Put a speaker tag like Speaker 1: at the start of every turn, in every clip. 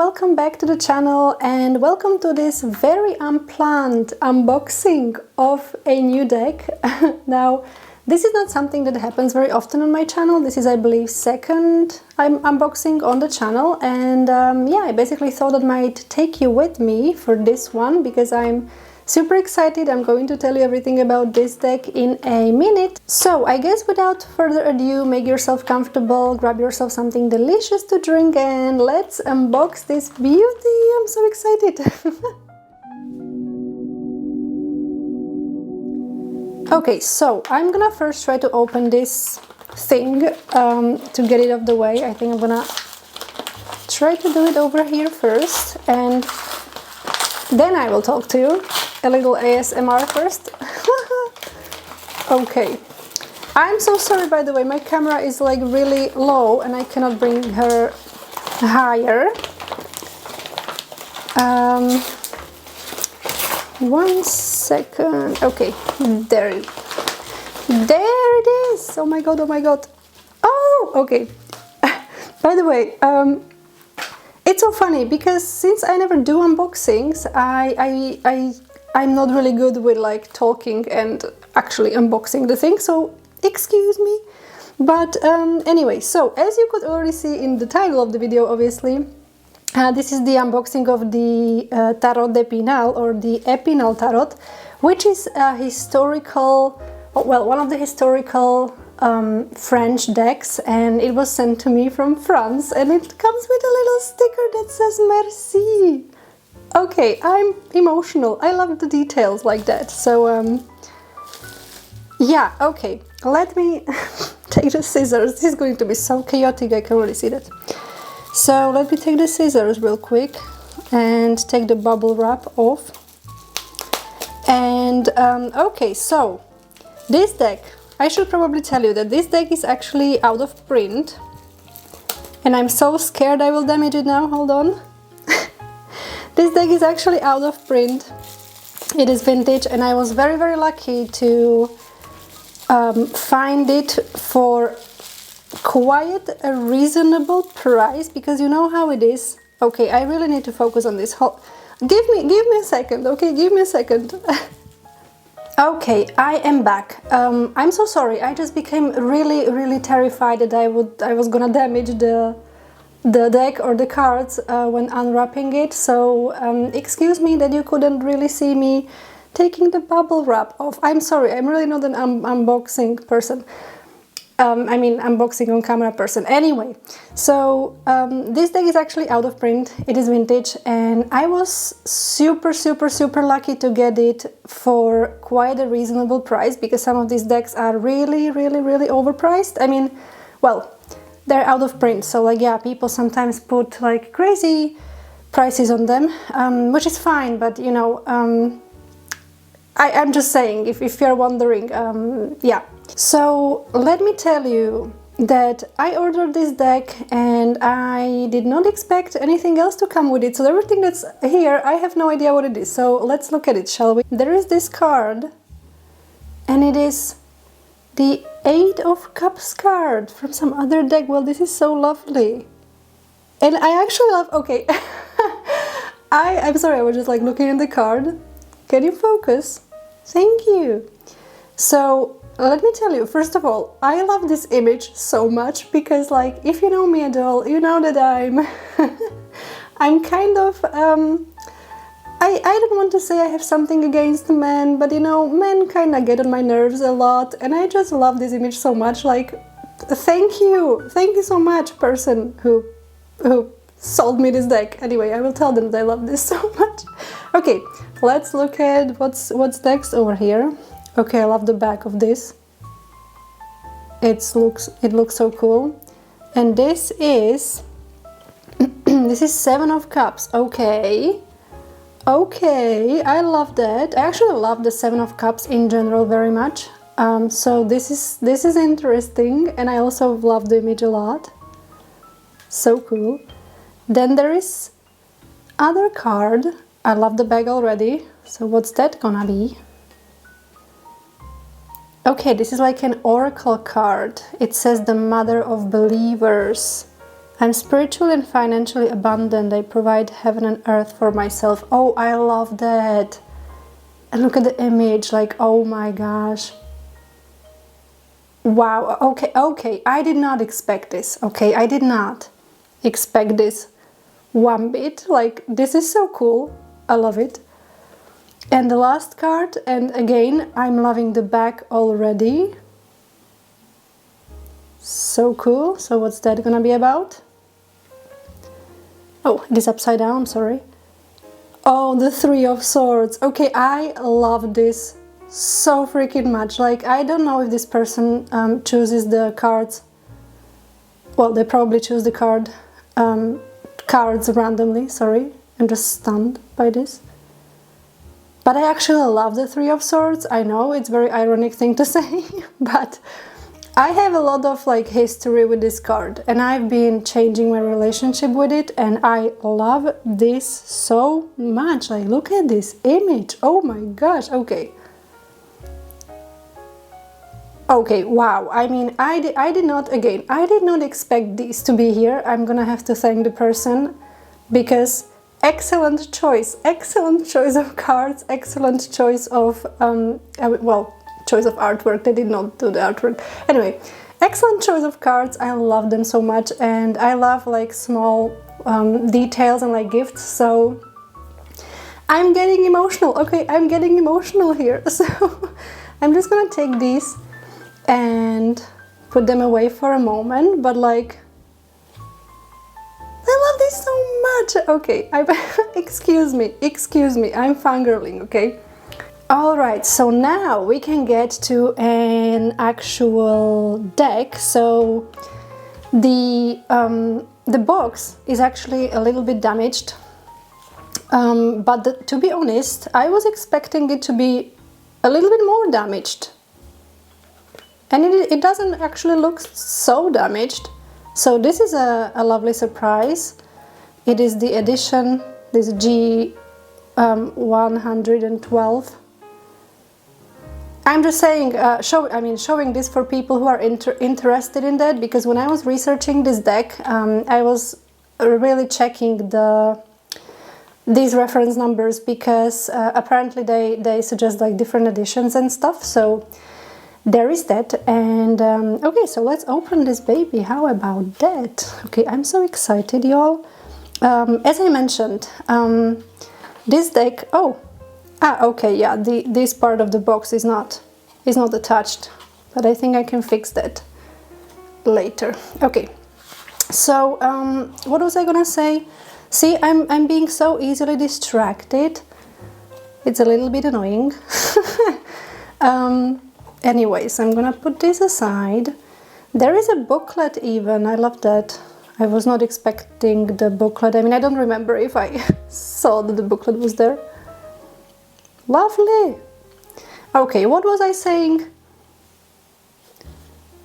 Speaker 1: welcome back to the channel and welcome to this very unplanned unboxing of a new deck. Now, this is not something that happens very often on my channel. This is, I believe, second unboxing on the channel, and yeah, I basically thought I might take you with me for this one because I'm super excited. I'm going to tell you everything about this deck in a minute. So I guess without further ado, make yourself comfortable, grab yourself something delicious to drink, and let's unbox this beauty. I'm so excited. Okay, so I'm gonna first try to open this thing to get it off the way. I think I'm gonna try to do it over here first, and then I will talk to you. A little ASMR first. Okay. I'm so sorry, by the way, my camera is like really low and I cannot bring her higher. 1 second. Okay, there it is. Oh my god, oh my god. Oh, okay. By the way, it's so funny because since I never do unboxings, I'm not really good with like talking and actually unboxing the thing, so excuse me. But anyway, so as you could already see in the title of the video, obviously, this is the unboxing of the tarot epinal, or the epinal tarot, which is a historical, well, one of the historical French decks, and it was sent to me from France, and it comes with a little sticker that says merci. Okay, I'm emotional. I love the details like that. So yeah, okay, let me take the scissors. This is going to be so chaotic, I can really see that. So let me take the scissors real quick and take the bubble wrap off. And okay, so this deck, I should probably tell you that this deck is actually out of print, and I'm so scared I will damage it now. Hold on. This deck is actually out of print. It is vintage, and I was very, very lucky to find it for quite a reasonable price, because you know how it is. Okay, I really need to focus on this. Give me a second, okay? Give me a second. Okay, I am back. I'm so sorry. I just became really, really terrified that I was gonna damage the deck or the cards when unwrapping it. So excuse me that you couldn't really see me taking the bubble wrap off. I'm sorry. I'm really not an unboxing person. I mean, unboxing on camera person. Anyway, so this deck is actually out of print. It is vintage, and I was super, super, super lucky to get it for quite a reasonable price, because some of these decks are really, really, really overpriced. I mean, well, they're out of print, so like, yeah, people sometimes put like crazy prices on them, which is fine, but you know, I'm just saying, if you're wondering, yeah. So let me tell you that I ordered this deck and I did not expect anything else to come with it. So everything that's here, I have no idea what it is. So let's look at it, shall we? There is this card, and it is the 8 of Cups card from some other deck. Well, this is so lovely. And I actually love, okay, I'm sorry, I was just like looking at the card. Can you focus? Thank you. So let me tell you, first of all, I love this image so much because, like, if you know me at all, you know that I'm kind of, I don't want to say I have something against men, but you know, men kind of get on my nerves a lot, and I just love this image so much. Like, thank you so much, person who sold me this deck. Anyway, I will tell them that I love this so much. Okay, let's look at what's next over here. Okay, I love the back of this. It looks so cool. And this is this is 7 of Cups. Okay. Okay, I love that. I actually love the 7 of Cups in general very much. So this is interesting, and I also love the image a lot. So cool. Then there is other card. I love the bag already. So what's that gonna be? Okay, this is like an oracle card. It says the Mother of Believers. I'm spiritually and financially abundant. I provide heaven and earth for myself. Oh, I love that. And look at the image, like, oh my gosh. Wow, okay, I did not expect this, okay? I did not expect this one bit. Like, this is so cool. I love it. And the last card, and again, I'm loving the back already. So cool. So what's that gonna be about? Oh, it is upside down, sorry. Oh, the Three of Swords. Okay, I love this so freaking much. Like, I don't know if this person chooses the cards. Well, they probably choose the cards randomly, sorry. I'm just stunned by this. But I actually love the Three of Swords. I know it's a very ironic thing to say, but I have a lot of like history with this card, and I've been changing my relationship with it, and I love this so much. Like, look at this image. Oh my gosh. Okay, wow. I mean, I did not expect this to be here. I'm gonna have to thank the person, because excellent choice of cards, excellent choice of choice of artwork. They did not do the artwork. Anyway, excellent choice of cards. I love them so much, and I love like small details and like gifts. So I'm getting emotional. Okay, I'm getting emotional here. So I'm just gonna take these and put them away for a moment. But like, I love this so much. Okay, excuse me, I'm fangirling, okay? Alright, so now we can get to an actual deck. So the box is actually a little bit damaged, but to be honest, I was expecting it to be a little bit more damaged, and it doesn't actually look so damaged. So this is a lovely surprise. It is the edition, this G112. I'm just saying, showing this for people who are interested in that, because when I was researching this deck, I was really checking these reference numbers, because apparently they suggest like different editions and stuff. So there is that. And okay, so let's open this baby. How about that? Okay, I'm so excited, y'all. As I mentioned, this deck. Okay, yeah, this part of the box is not attached, but I think I can fix that later. Okay, so what was I gonna say? See, I'm being so easily distracted. It's a little bit annoying. Anyways, I'm gonna put this aside. There is a booklet even. I love that. I was not expecting the booklet. I mean, I don't remember if I saw that the booklet was there. Lovely. Okay, what was I saying?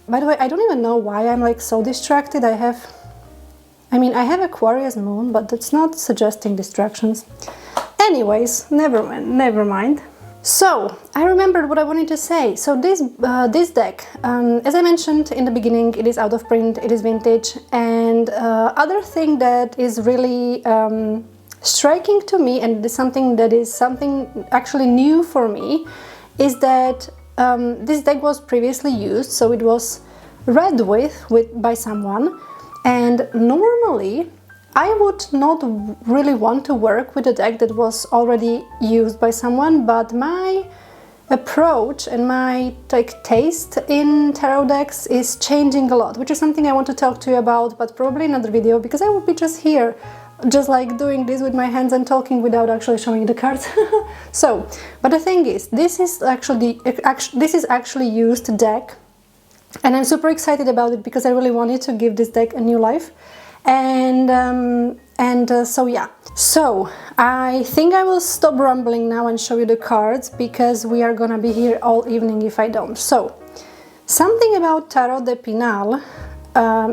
Speaker 1: By the way, I don't even know why I'm like so distracted. I have Aquarius moon, but that's not suggesting distractions. Anyways, never mind. So I remembered what I wanted to say. So this deck, as I mentioned in the beginning, it is out of print, it is vintage, and other thing that is really striking to me, and something actually new for me, is that this deck was previously used, so it was read by someone, and normally I would not really want to work with a deck that was already used by someone, but my approach and my taste in tarot decks is changing a lot, which is something I want to talk to you about, but probably another video, because I would be just here, just like doing this with my hands and talking without actually showing the cards. So, but the thing is, this is actually used deck, and I'm super excited about it because I really wanted to give this deck a new life. So yeah, so I think I will stop rambling now and show you the cards, because we are gonna be here all evening if I don't. So, something about tarot d'Epinal.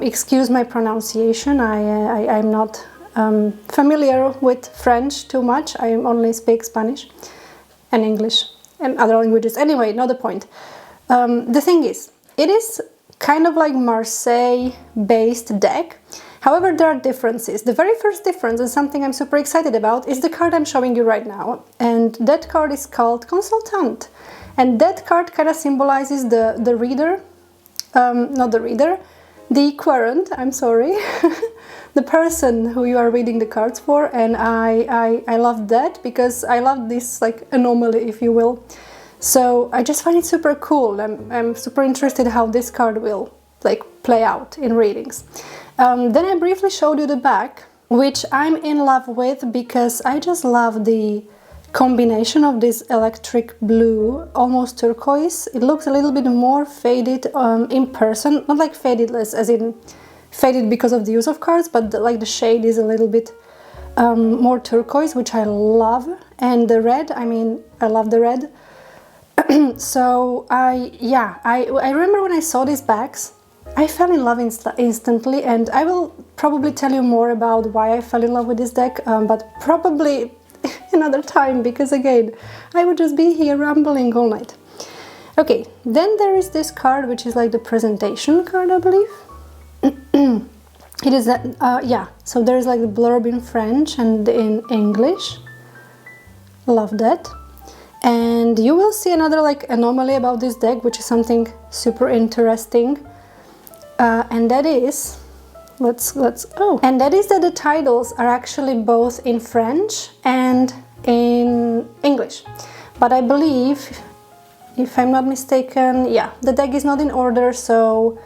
Speaker 1: Excuse my pronunciation, I'm not familiar with French too much. I only speak Spanish and English and other languages. Anyway, not the point. The thing is, it is kind of like Marseille based deck, However, there are differences. The very first difference, and something I'm super excited about, is the card I'm showing you right now. And that card is called Consultant. And that card kind of symbolizes the reader, not the reader, the querent, I'm sorry, the person who you are reading the cards for. And I love that because I love this like anomaly, if you will. So I just find it super cool. I'm super interested how this card will like play out in readings. Then I briefly showed you the back, which I'm in love with because I just love the combination of this electric blue, almost turquoise. It looks a little bit more faded in person, not like faded as in faded because of the use of cards, but like the shade is a little bit more turquoise, which I love. And the red, I mean, I love the red. So I remember when I saw these bags, I fell in love instantly, and I will probably tell you more about why I fell in love with this deck, but probably another time, because again, I would just be here rambling all night. Okay, then there is this card, which is like the presentation card, I believe. It is yeah, so there's like the blurb in French and in English. Love that. And you will see another like anomaly about this deck, which is something super interesting. And that is, and that is that the titles are actually both in French and in English. But I believe, if I'm not mistaken, yeah, the deck is not in order, so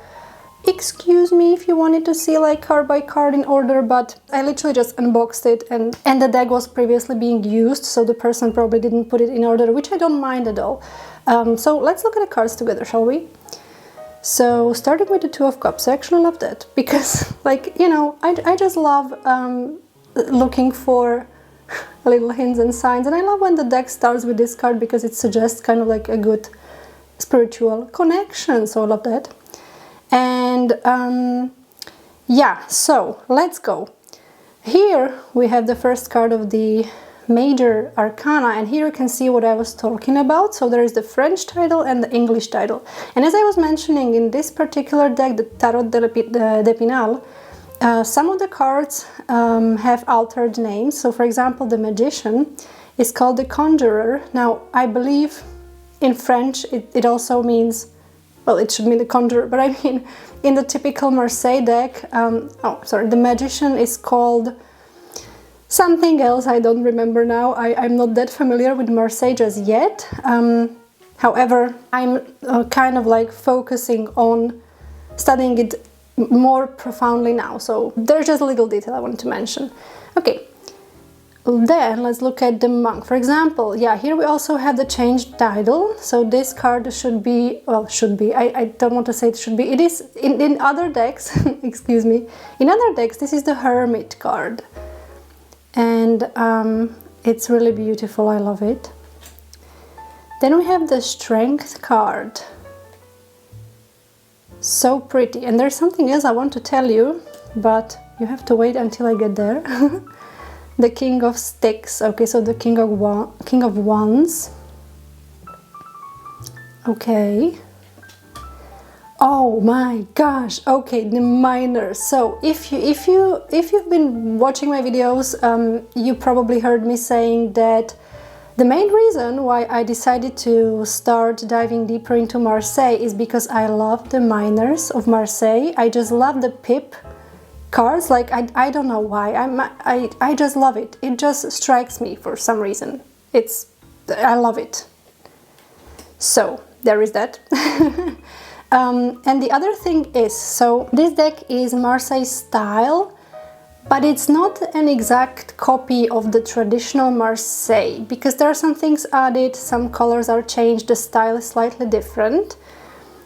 Speaker 1: excuse me if you wanted to see like card by card in order, but I literally just unboxed it and the deck was previously being used, so the person probably didn't put it in order, which I don't mind at all. So let's look at the cards together, shall we? So starting with the Two of Cups, I actually love that because, like, you know, I just love looking for little hints and signs, and I love when the deck starts with this card because it suggests kind of like a good spiritual connection, so I love that. And yeah, so let's go. Here we have the first card of the Major Arcana, and here you can see what I was talking about. So there is the French title and the English title, and as I was mentioning, in this particular deck, the Tarot d'Epinal, some of the cards have altered names. So for example, the Magician is called the Conjurer. Now I believe in French it also means, well, it should mean the Conjurer, but I mean in the typical Marseille deck, the Magician is called something else, I don't remember now. I'm not that familiar with Marseille just yet. However, I'm kind of like focusing on studying it more profoundly now. So there's just a little detail I wanted to mention. Okay, then let's look at the Monk. For example, yeah, here we also have the changed title. So this card should be, well, should be, I don't want to say it should be. It is in other decks, excuse me, in other decks, this is the Hermit card. And it's really beautiful, I love it. Then we have the Strength card. So pretty. And there's something else I want to tell you, but you have to wait until I get there. The King of Sticks. Okay, so the King of Wands. Okay. Oh my gosh, okay, the minors. So if you've been watching my videos, you probably heard me saying that the main reason why I decided to start diving deeper into Marseille is because I love the minors of Marseille. I just love the pip cards, like I don't know why, I just love it. It just strikes me for some reason. I love it. So there is that. And the other thing is, so this deck is Marseille style, but it's not an exact copy of the traditional Marseille, because there are some things added, some colors are changed, the style is slightly different.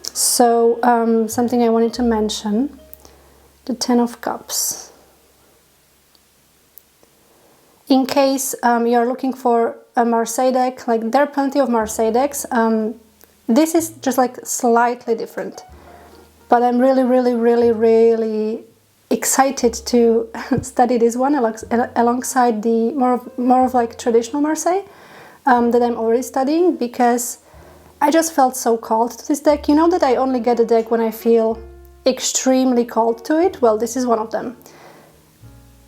Speaker 1: So something I wanted to mention, the Ten of Cups. In case you're looking for a Marseille deck, like there are plenty of Marseille decks, this is just like slightly different, but I'm really excited to study this one alongside the more of like traditional Marseille that I'm already studying, because I just felt so called to this deck. You know that I only get a deck when I feel extremely called to it? Well, this is one of them.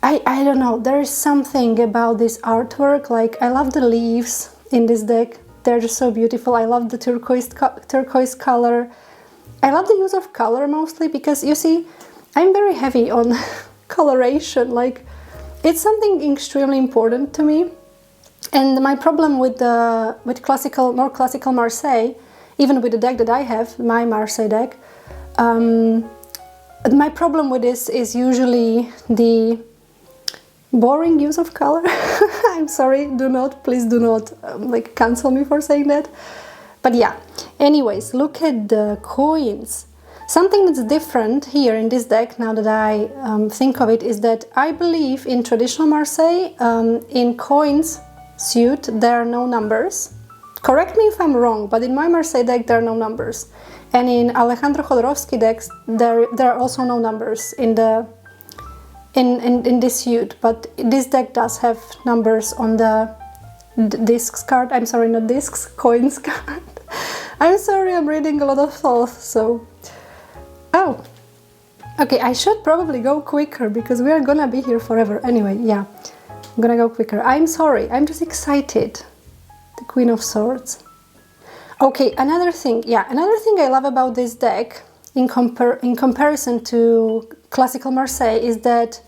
Speaker 1: I don't know, there is something about this artwork, like I love the leaves in this deck, they're just so beautiful. I love the turquoise color. I love the use of color mostly because, you see, I'm very heavy on coloration, like it's something extremely important to me. And my problem with more classical Marseille, even with the deck that I have, my Marseille deck, my problem with this is usually the boring use of color. I'm sorry, please do not like cancel me for saying that. But yeah, anyways, look at the coins. Something that's different here in this deck, now that I think of it, is that I believe in traditional Marseille, in coins suit, there are no numbers. Correct me if I'm wrong, but in my Marseille deck there are no numbers. And in Alejandro Jodorowsky decks, there are also no numbers in this suit, but this deck does have numbers on the discs card. I'm sorry, not discs, coins card. I'm sorry, I'm reading a lot of thoughts, so... Oh! Okay, I should probably go quicker, because we are gonna be here forever. Anyway, yeah, I'm gonna go quicker. I'm sorry, I'm just excited. The Queen of Swords. Okay, another thing I love about this deck, in comparison to classical Marseille, is that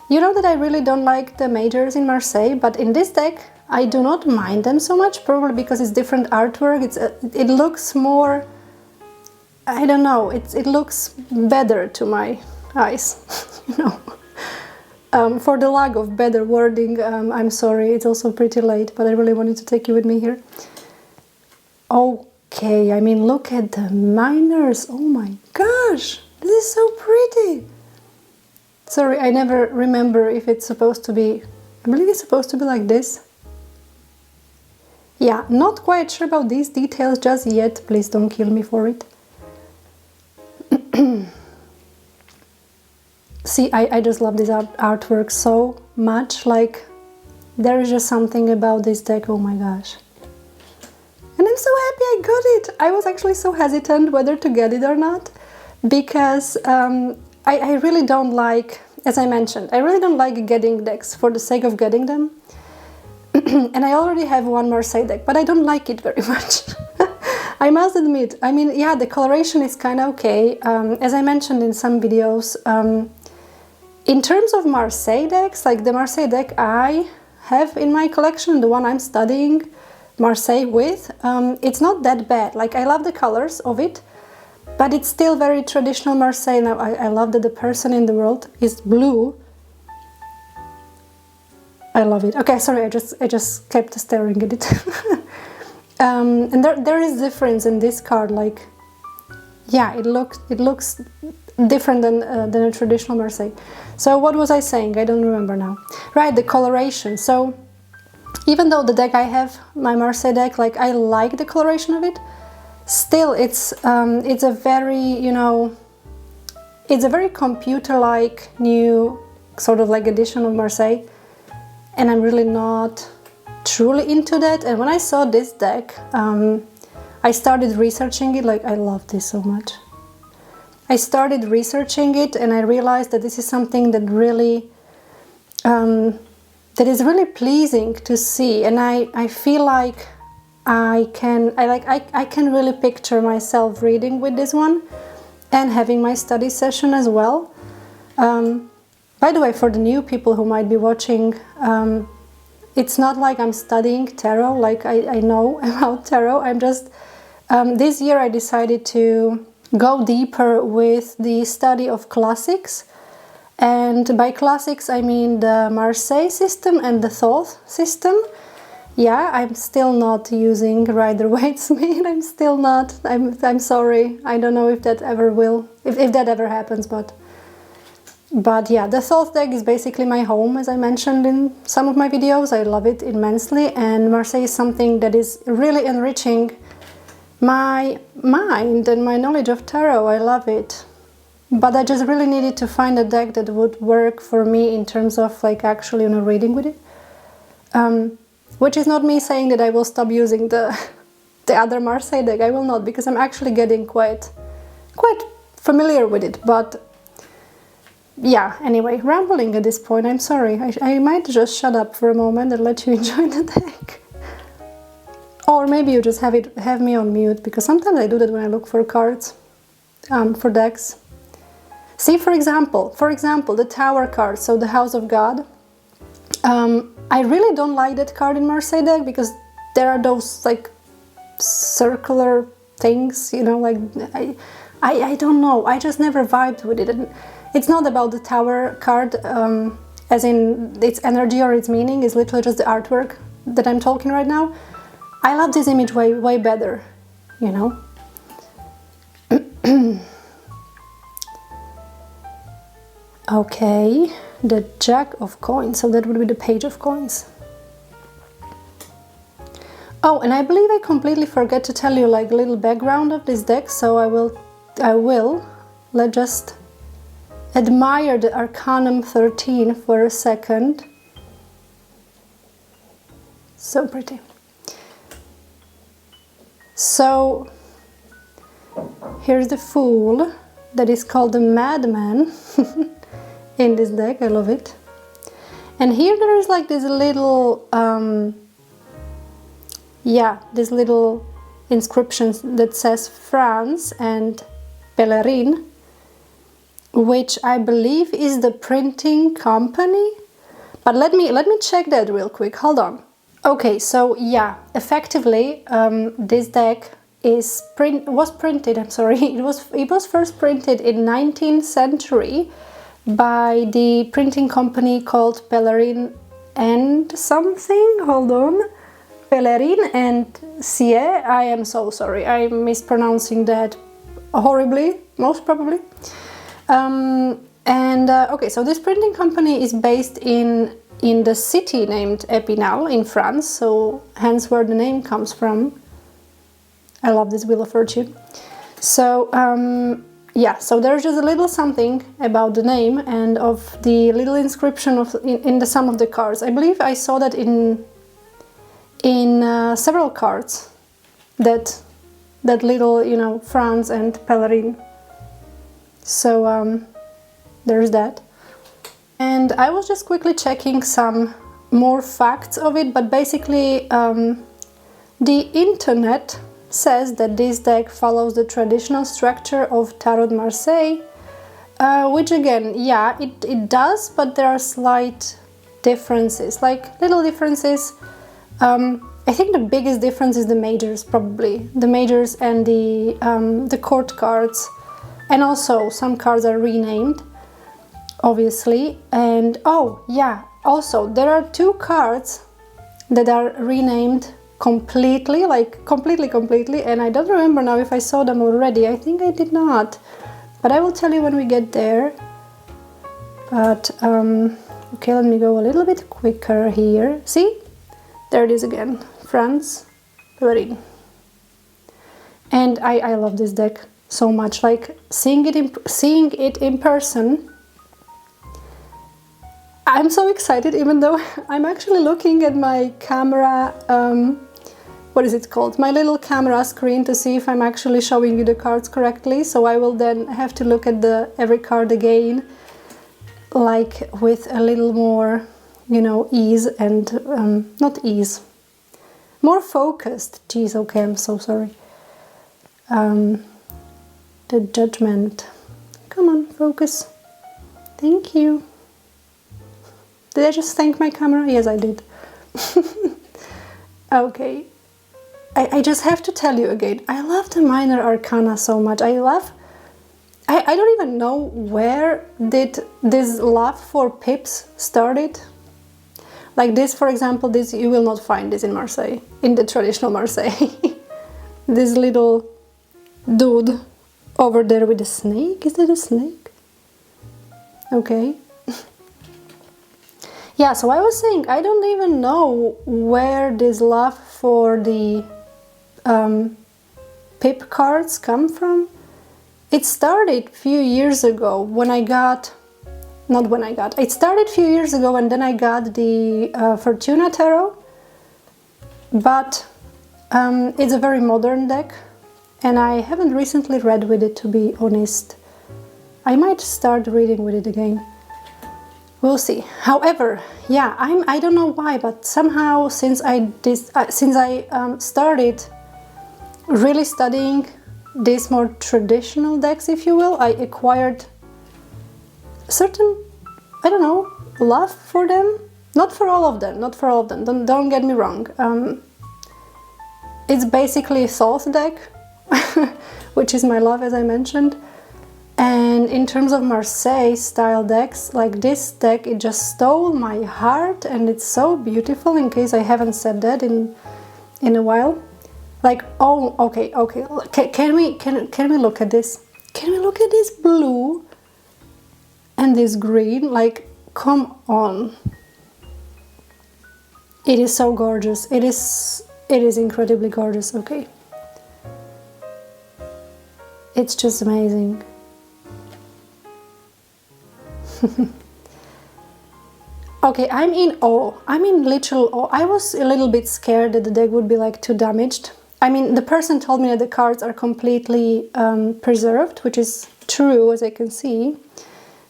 Speaker 1: you know that I really don't like the majors in Marseille, but in this deck I do not mind them so much, probably because it's different artwork. It looks more, I don't know, it looks better to my eyes, you know. For the lack of better wording, I'm sorry, it's also pretty late, but I really wanted to take you with me here. Okay, I mean, look at the minors. Oh my gosh, this is so pretty. Sorry, I never remember if it's supposed to be... I believe it's supposed to be like this. Yeah, not quite sure about these details just yet. Please don't kill me for it. See, I just love this artwork so much. Like, there is just something about this deck. Oh my gosh. And I'm so happy I got it. I was actually so hesitant whether to get it or not, because I really don't like, as I mentioned, I really don't like getting decks for the sake of getting them. And I already have one Marseille deck, but I don't like it very much. I must admit. I mean, yeah, the coloration is kind of okay. As I mentioned in some videos, in terms of Marseille decks, like the Marseille deck I have in my collection, the one I'm studying Marseille with, it's not that bad. Like, I love the colors of it, but it's still very traditional Marseille. Now, I love that the person in the world is blue. I love it. Okay, sorry, I just kept staring at it. And there is difference in this card. Like, yeah, it looks different than a traditional Marseille. So what was I saying? I don't remember now. Right, the coloration. So even though the deck I have, my Marseille deck, like, I like the coloration of it, still it's a very, you know, it's a very computer-like new sort of like edition of Marseille, and I'm really not truly into that. And when I saw this deck, I started researching it. Like, I love this so much. I started researching it, and I realized that this is something that really that is really pleasing to see, and I feel like I can really picture myself reading with this one and having my study session as well. By the way, for the new people who might be watching, it's not like I'm studying tarot, like I know about tarot. I'm just, this year I decided to go deeper with the study of classics. And by classics I mean the Marseille system and the Thoth system. Yeah, I'm still not using Rider-Waite-Smith. I'm still not. I'm sorry. I don't know if that ever will, if that ever happens, but yeah, the Thoth deck is basically my home, as I mentioned in some of my videos. I love it immensely, and Marseille is something that is really enriching my mind and my knowledge of tarot. I love it. But I just really needed to find a deck that would work for me in terms of, like, actually, you know, reading with it. Which is not me saying that I will stop using the other Marseille deck. I will not, because I'm actually getting quite familiar with it. But yeah, anyway, rambling at this point, I'm sorry. I might just shut up for a moment and let you enjoy the deck. Or maybe you just have me on mute, because sometimes I do that when I look for cards, for decks. See, for example, the Tower card, so the House of God. I really don't like that card in Marseille deck, because there are those like circular things, you know, like I don't know, I just never vibed with it. And it's not about the Tower card, as in its energy or its meaning, it's literally just the artwork that I'm talking right now. I love this image way better, you know. Okay, the Jack of Coins, so that would be the Page of Coins. Oh, and I believe I completely forget to tell you like a little background of this deck, so I will let's just admire the Arcanum 13 for a second. So pretty. So here's the Fool that is called the Madman in this deck. I love it. And here there is like this little this little inscription that says France and Pèlerin, which I believe is the printing company. But let me check that real quick. Hold on. Okay, so yeah, effectively, this deck was printed. I'm sorry, it was first printed in 19th century by the printing company called Pèlerin and something. Hold on, Pèlerin and Sier. I am so sorry. I'm mispronouncing that horribly, most probably. Okay, so this printing company is based in the city named Epinal in France, so hence where the name comes from. I love this Wheel of Fortune. So yeah, so there's just a little something about the name and of the little inscription in the some of the cards. I believe I saw that in several cards, that little, you know, France and Pèlerin. So there's that. And I was just quickly checking some more facts of it, but basically the internet says that this deck follows the traditional structure of tarotmarseille, which again, yeah, it does, but there are slight differences, like little differences. I think the biggest difference is the majors, probably. The majors and the court cards, and also some cards are renamed, obviously. And oh yeah, also there are two cards that are renamed completely, like completely, and I don't remember now if I saw them already. I think I did not, but I will tell you when we get there. But okay, let me go a little bit quicker here. See, there it is again, France, Pèlerin. And I love this deck so much, like seeing it in person. I'm so excited, even though I'm actually looking at my camera, what is it called? My little camera screen, to see if I'm actually showing you the cards correctly. So I will then have to look at every card again, like with a little more, you know, ease and, not ease, more focused. Jeez, okay, I'm so sorry. The Judgment. Come on, focus. Thank you. Did I just thank my camera? Yes, I did. Okay. I just have to tell you again, I love the minor arcana so much. I don't even know where did this love for pips started. Like this, for example, this you will not find this in Marseille, in the traditional Marseille. This little dude over there with a snake. Is that a snake? Okay. Yeah, so I was saying, I don't even know where this love for the pip cards come from. It started a few years ago when I got, it started a few years ago and then I got the Fortuna Tarot, but it's a very modern deck and I haven't recently read with it, to be honest. I might start reading with it again. We'll see. However, yeah, I don't know why, but somehow since I started really studying these more traditional decks, if you will, I acquired a certain, I don't know, love for them. Not for all of them, not for all of them. Don't get me wrong. It's basically a Thoth deck, which is my love, as I mentioned. And in terms of Marseille style decks, like this deck, it just stole my heart, and it's so beautiful, in case I haven't said that in a while. Like, oh, okay. Can we look at this? Can we look at this blue and this green? Like, come on. It is so gorgeous. It is incredibly gorgeous. Okay. It's just amazing. Okay, I'm in awe. I'm in literal awe. I was a little bit scared that the deck would be like too damaged. I mean, the person told me that the cards are completely preserved, which is true, as I can see.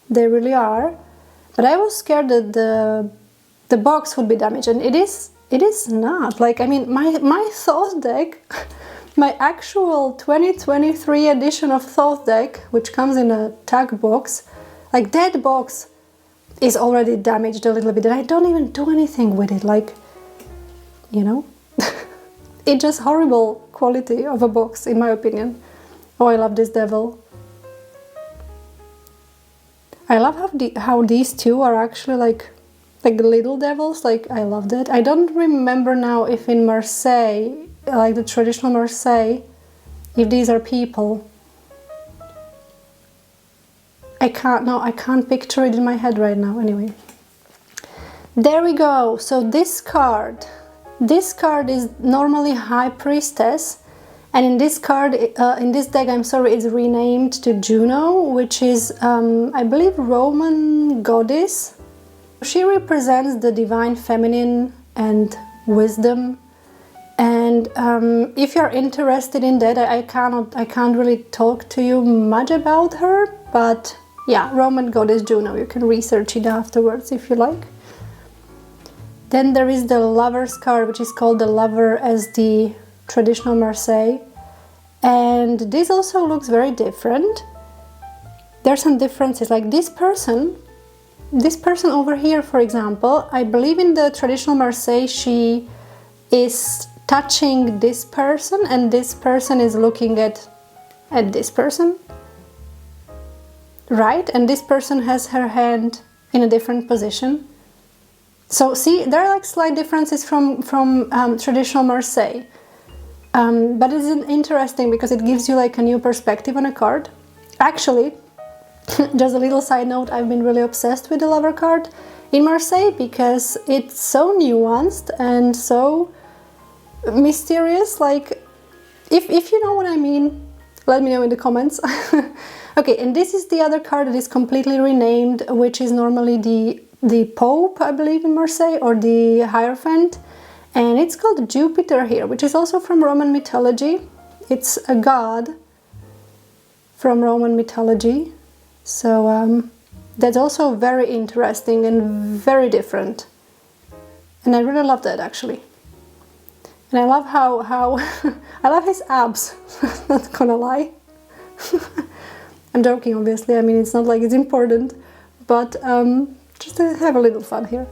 Speaker 1: They really are. But I was scared that the box would be damaged, and it is not. Like, I mean, my Thoth deck, my actual 2023 edition of Thoth deck, which comes in a tag box, like that box is already damaged a little bit, and I don't even do anything with it, like, you know. It's just horrible quality of a box, in my opinion. Oh, I love this devil. I love how these two are actually like little devils. Like, I love that. I don't remember now if in Marseille, like the traditional Marseille, if these are people. I can't picture it in my head right now. Anyway, there we go. So this card is normally High Priestess, and in this card, in this deck, I'm sorry, it's renamed to Juno, which is, I believe, Roman goddess. She represents the divine feminine and wisdom. And if you're interested in that, I can't really talk to you much about her, but yeah, Roman goddess Juno. You can research it afterwards if you like. Then there is the Lover's card, which is called the Lover as the traditional Marseille. And this also looks very different. There are some differences, like this person over here, for example, I believe in the traditional Marseille, she is touching this person, and this person is looking at this person, right? And this person has her hand in a different position. So see, there are like slight differences from traditional Marseille, but it's interesting because it gives you like a new perspective on a card. Actually, just a little side note, I've been really obsessed with the Lover card in Marseille because it's so nuanced and so mysterious. Like, if you know what I mean, let me know in the comments. Okay, and this is the other card that is completely renamed, which is normally the Pope, I believe, in Marseille, or the Hierophant, and it's called Jupiter here, which is also from Roman mythology. It's a god from Roman mythology, so that's also very interesting and very different, and I really love that, actually. And I love how I love his abs. Not gonna lie. I'm joking, obviously. I mean, it's not like it's important, but just to have a little fun here.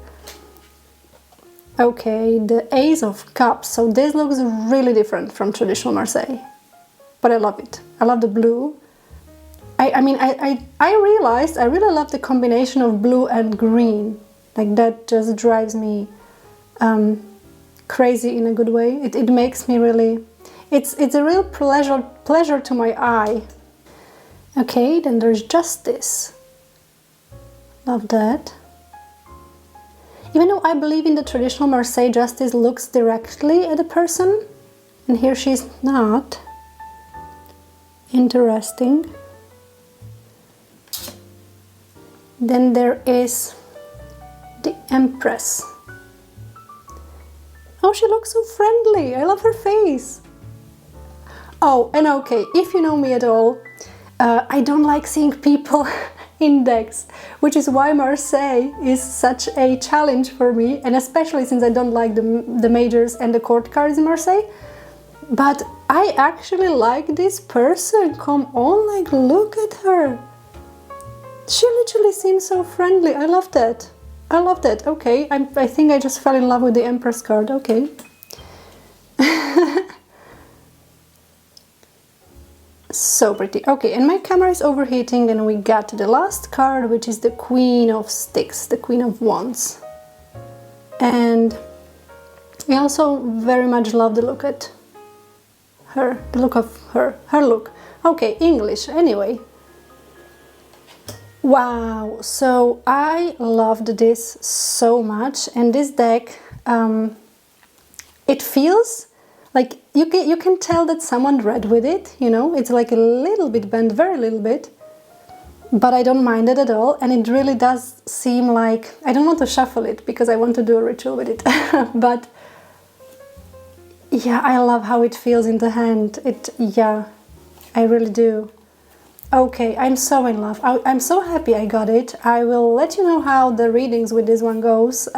Speaker 1: Okay, the Ace of Cups. So this looks really different from traditional Marseille, but I love it. I love the blue. I realized I really love the combination of blue and green. Like, that just drives me crazy in a good way. It makes me really... It's a real pleasure to my eye. Okay, then there's Justice. Love that. Even though I believe in the traditional Marseille, Justice looks directly at a person, and here she's not. Interesting. Then there is the Empress. Oh, she looks so friendly. I love her face. Oh, and okay, if you know me at all, I don't like seeing people in decks, which is why Marseille is such a challenge for me, and especially since I don't like the majors and the court cards in Marseille. But I actually like this person. Come on, like, look at her. She literally seems so friendly. I love that. I love that. Okay, I think I just fell in love with the Empress card. Okay. So pretty. Okay, and my camera is overheating, and we got the last card, which is the Queen of Sticks, the Queen of Wands. And I also very much love the look at her, the look of her look. Okay, English, anyway. Wow, so I loved this so much, and this deck, it feels like you can tell that someone read with it, you know, it's like a little bit bent, very little bit, but I don't mind it at all, and it really does seem like, I don't want to shuffle it because I want to do a ritual with it, but yeah, I love how it feels in the hand. Yeah, I really do. Okay, I'm so in love. I'm so happy I got it. I will let you know how the readings with this one goes.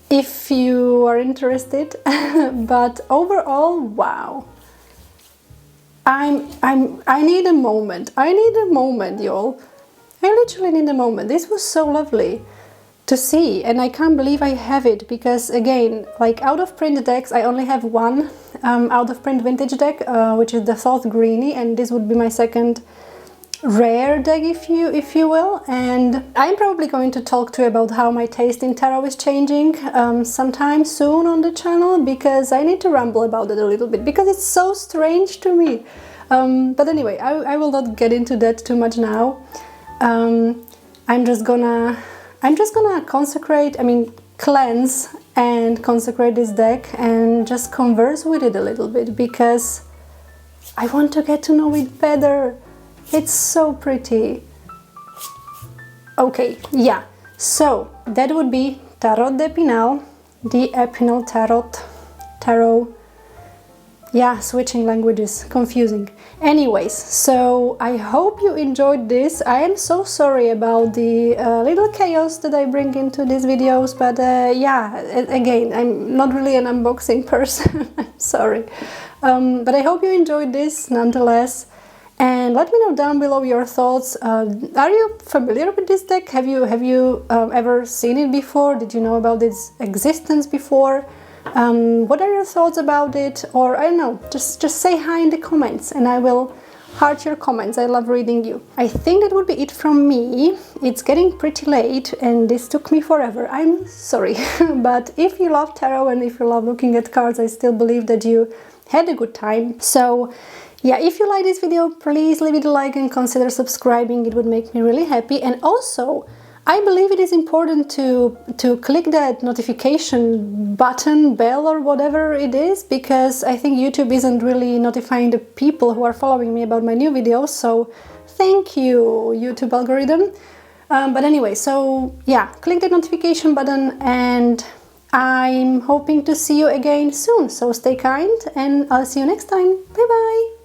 Speaker 1: If you are interested, but overall, wow. I need a moment. I need a moment, y'all. I literally need a moment. This was so lovely to see, and I can't believe I have it, because again, like out of print decks, I only have one out of print vintage deck, which is the Thoth Greenie, and this would be my second rare deck, if you will. And I'm probably going to talk to you about how my taste in tarot is changing sometime soon on the channel, because I need to ramble about it a little bit, because it's so strange to me. But anyway, I will not get into that too much now. I'm just gonna consecrate, cleanse and consecrate this deck and just converse with it a little bit, because I want to get to know it better. It's so pretty. Okay, yeah, so that would be Tarot d'Epinal, the Epinal Tarot. Yeah, switching languages, confusing. Anyways, so I hope you enjoyed this. I am so sorry about the little chaos that I bring into these videos, but yeah, again, I'm not really an unboxing person. I'm sorry. But I hope you enjoyed this nonetheless. And let me know down below your thoughts. Are you familiar with this deck? Have you ever seen it before? Did you know about its existence before? What are your thoughts about it? Or I don't know, just say hi in the comments and I will heart your comments. I love reading you. I think that would be it from me. It's getting pretty late and this took me forever. I'm sorry. But if you love tarot and if you love looking at cards, I still believe that you had a good time. So yeah, if you like this video, please leave it a like and consider subscribing. It would make me really happy. And also, I believe it is important to click that notification button, bell or whatever it is, because I think YouTube isn't really notifying the people who are following me about my new videos. So thank you, YouTube algorithm. But anyway, so yeah, click the notification button and I'm hoping to see you again soon. So stay kind and I'll see you next time. Bye bye!